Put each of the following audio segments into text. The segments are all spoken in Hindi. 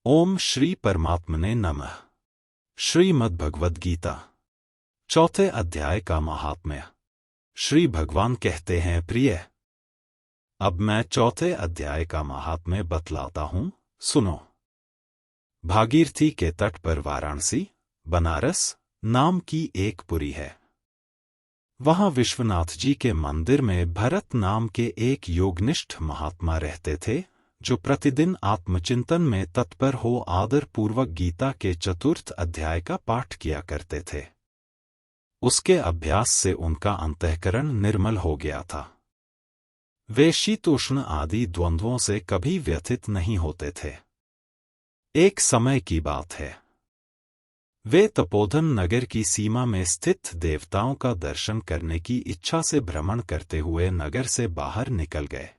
ओम श्री परमात्मने नमः। श्रीमद् भगवद गीता चौथे अध्याय का महात्म्य। श्री भगवान कहते हैं, प्रिय, अब मैं चौथे अध्याय का महात्म्य बतलाता हूं, सुनो। भागीरथी के तट पर वाराणसी, बनारस नाम की एक पुरी है। वहां विश्वनाथ जी के मंदिर में भरत नाम के एक योगनिष्ठ महात्मा रहते थे, जो प्रतिदिन आत्मचिंतन में तत्पर हो आदर पूर्वक गीता के चतुर्थ अध्याय का पाठ किया करते थे। उसके अभ्यास से उनका अंतःकरण निर्मल हो गया था। वे शीतोष्ण आदि द्वंद्वों से कभी व्यथित नहीं होते थे। एक समय की बात है, वे तपोधन नगर की सीमा में स्थित देवताओं का दर्शन करने की इच्छा से भ्रमण करते हुए नगर से बाहर निकल गए।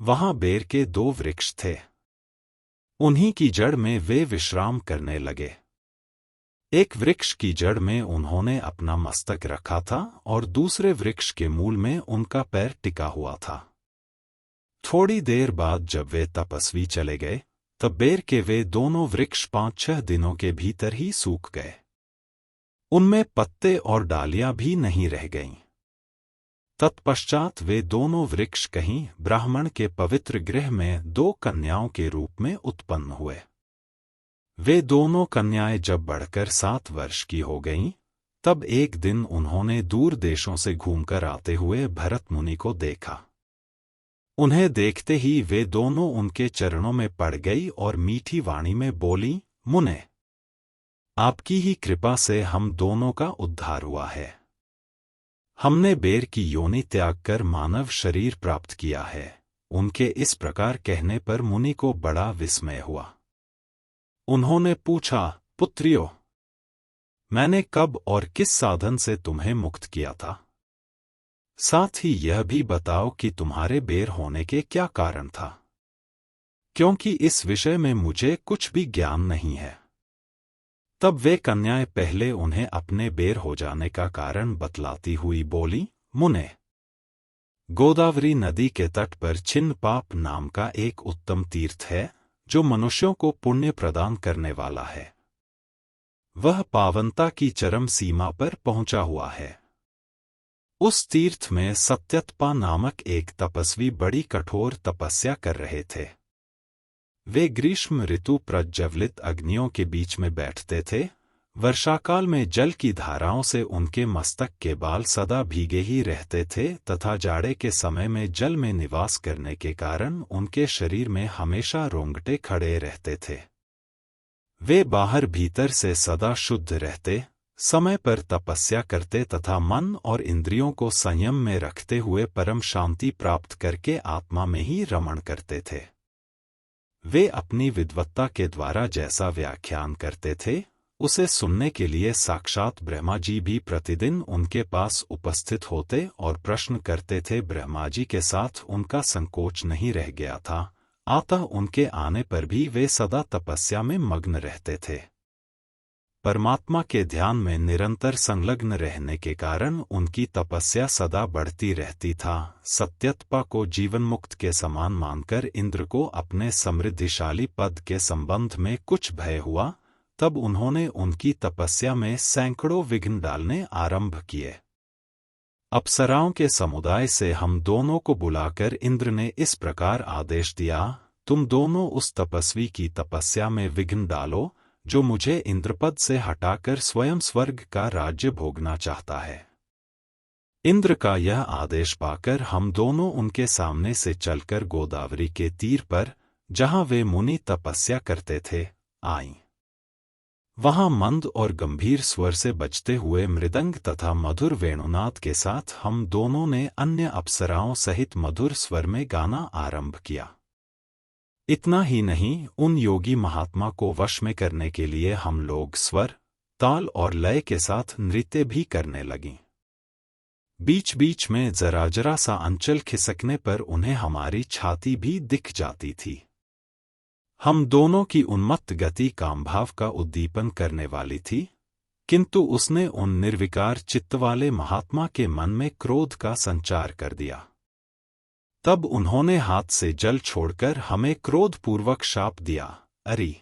वहां बेर के 2 वृक्ष थे। उन्हीं की जड़ में वे विश्राम करने लगे। एक वृक्ष की जड़ में उन्होंने अपना मस्तक रखा था और दूसरे वृक्ष के मूल में उनका पैर टिका हुआ था। थोड़ी देर बाद जब वे तपस्वी चले गए, तब बेर के वे दोनों वृक्ष 5-6 दिनों के भीतर ही सूख गए। उनमें पत्ते और डालियां भी नहीं रह गईं। तत्पश्चात वे दोनों वृक्ष कहीं ब्राह्मण के पवित्र गृह में 2 कन्याओं के रूप में उत्पन्न हुए। वे दोनों कन्याएं जब बढ़कर 7 वर्ष की हो गईं, तब एक दिन उन्होंने दूर देशों से घूमकर आते हुए भरत मुनि को देखा। उन्हें देखते ही वे दोनों उनके चरणों में पड़ गई और मीठी वाणी में बोली, मुने, आपकी ही कृपा से हम दोनों का उद्धार हुआ है। हमने बेर की योनि त्याग कर मानव शरीर प्राप्त किया है। उनके इस प्रकार कहने पर मुनि को बड़ा विस्मय हुआ। उन्होंने पूछा, पुत्रियों, मैंने कब और किस साधन से तुम्हें मुक्त किया था? साथ ही यह भी बताओ कि तुम्हारे बेर होने के क्या कारण था, क्योंकि इस विषय में मुझे कुछ भी ज्ञान नहीं है। तब वे कन्याएं पहले उन्हें अपने बेर हो जाने का कारण बतलाती हुई बोली, मुने, गोदावरी नदी के तट पर छिन्नपाप नाम का एक उत्तम तीर्थ है, जो मनुष्यों को पुण्य प्रदान करने वाला है। वह पावनता की चरम सीमा पर पहुंचा हुआ है। उस तीर्थ में सत्यतपा नामक एक तपस्वी बड़ी कठोर तपस्या कर रहे थे। वे ग्रीष्म ऋतु प्रज्वलित अग्नियों के बीच में बैठते थे। वर्षाकाल में जल की धाराओं से उनके मस्तक के बाल सदा भीगे ही रहते थे तथा जाड़े के समय में जल में निवास करने के कारण उनके शरीर में हमेशा रोंगटे खड़े रहते थे। वे बाहर भीतर से सदा शुद्ध रहते, समय पर तपस्या करते तथा मन और इंद्रियों को संयम में रखते हुए परम शांति प्राप्त करके आत्मा में ही रमण करते थे। वे अपनी विद्वत्ता के द्वारा जैसा व्याख्यान करते थे, उसे सुनने के लिए साक्षात ब्रह्मा जी भी प्रतिदिन उनके पास उपस्थित होते और प्रश्न करते थे। ब्रह्मा जी के साथ उनका संकोच नहीं रह गया था, अतः उनके आने पर भी वे सदा तपस्या में मग्न रहते थे। परमात्मा के ध्यान में निरंतर संलग्न रहने के कारण उनकी तपस्या सदा बढ़ती रहती था। सत्यतपा को जीवन मुक्त के समान मानकर इंद्र को अपने समृद्धिशाली पद के संबंध में कुछ भय हुआ। तब उन्होंने उनकी तपस्या में सैकड़ों विघ्न डालने आरंभ किए। अप्सराओं के समुदाय से हम दोनों को बुलाकर इंद्र ने इस प्रकार आदेश दिया, तुम दोनों उस तपस्वी की तपस्या में विघ्न डालो, जो मुझे इंद्रपद से हटाकर स्वयं स्वर्ग का राज्य भोगना चाहता है। इंद्र का यह आदेश पाकर हम दोनों उनके सामने से चलकर गोदावरी के तीर पर, जहां वे मुनि तपस्या करते थे, आईं। वहां मंद और गंभीर स्वर से बजते हुए मृदंग तथा मधुर वेणुनाद के साथ हम दोनों ने अन्य अप्सराओं सहित मधुर स्वर में गाना आरंभ किया। इतना ही नहीं, उन योगी महात्मा को वश में करने के लिए हम लोग स्वर, ताल और लय के साथ नृत्य भी करने लगीं। बीच बीच में जरा जरा सा अंचल खिसकने पर उन्हें हमारी छाती भी दिख जाती थी। हम दोनों की उन्मत्त गति कामभाव का उद्दीपन करने वाली थी, किंतु उसने उन निर्विकार चित्त वाले महात्मा के मन में क्रोध का संचार कर दिया। तब उन्होंने हाथ से जल छोड़कर हमें क्रोधपूर्वक शाप दिया, अरे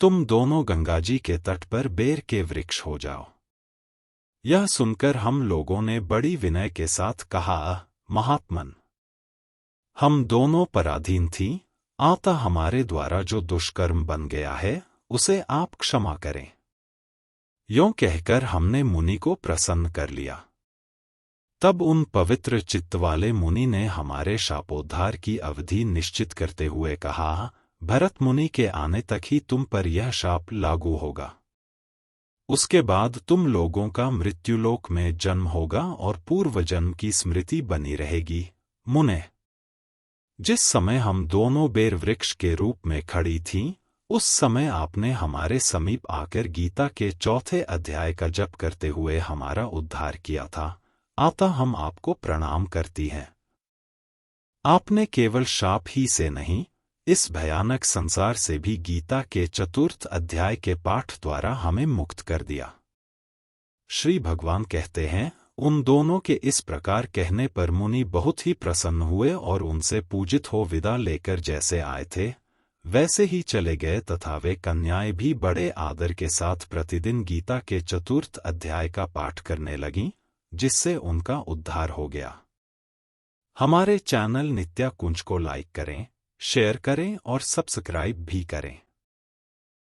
तुम दोनों गंगाजी के तट पर बेर के वृक्ष हो जाओ। यह सुनकर हम लोगों ने बड़ी विनय के साथ कहा, महात्मन, हम दोनों पराधीन थीं, आता हमारे द्वारा जो दुष्कर्म बन गया है उसे आप क्षमा करें। यों कहकर हमने मुनि को प्रसन्न कर लिया। तब उन पवित्र चित्त वाले मुनि ने हमारे शापोद्धार की अवधि निश्चित करते हुए कहा, भरत मुनि के आने तक ही तुम पर यह शाप लागू होगा। उसके बाद तुम लोगों का मृत्युलोक में जन्म होगा और पूर्व जन्म की स्मृति बनी रहेगी। मुने, जिस समय हम दोनों बेर वृक्ष के रूप में खड़ी थीं, उस समय आपने हमारे समीप आकर गीता के 4 अध्याय का जप करते हुए हमारा उद्धार किया था। आता हम आपको प्रणाम करती हैं। आपने केवल शाप ही से नहीं, इस भयानक संसार से भी गीता के 4 अध्याय के पाठ द्वारा हमें मुक्त कर दिया। श्री भगवान कहते हैं, उन दोनों के इस प्रकार कहने पर मुनि बहुत ही प्रसन्न हुए और उनसे पूजित हो विदा लेकर जैसे आए थे वैसे ही चले गए तथा वे कन्याएं भी बड़े आदर के साथ प्रतिदिन गीता के 4 अध्याय का पाठ करने लगीं, जिससे उनका उद्धार हो गया। हमारे चैनल नित्या कुंज को लाइक करें, शेयर करें और सब्सक्राइब भी करें।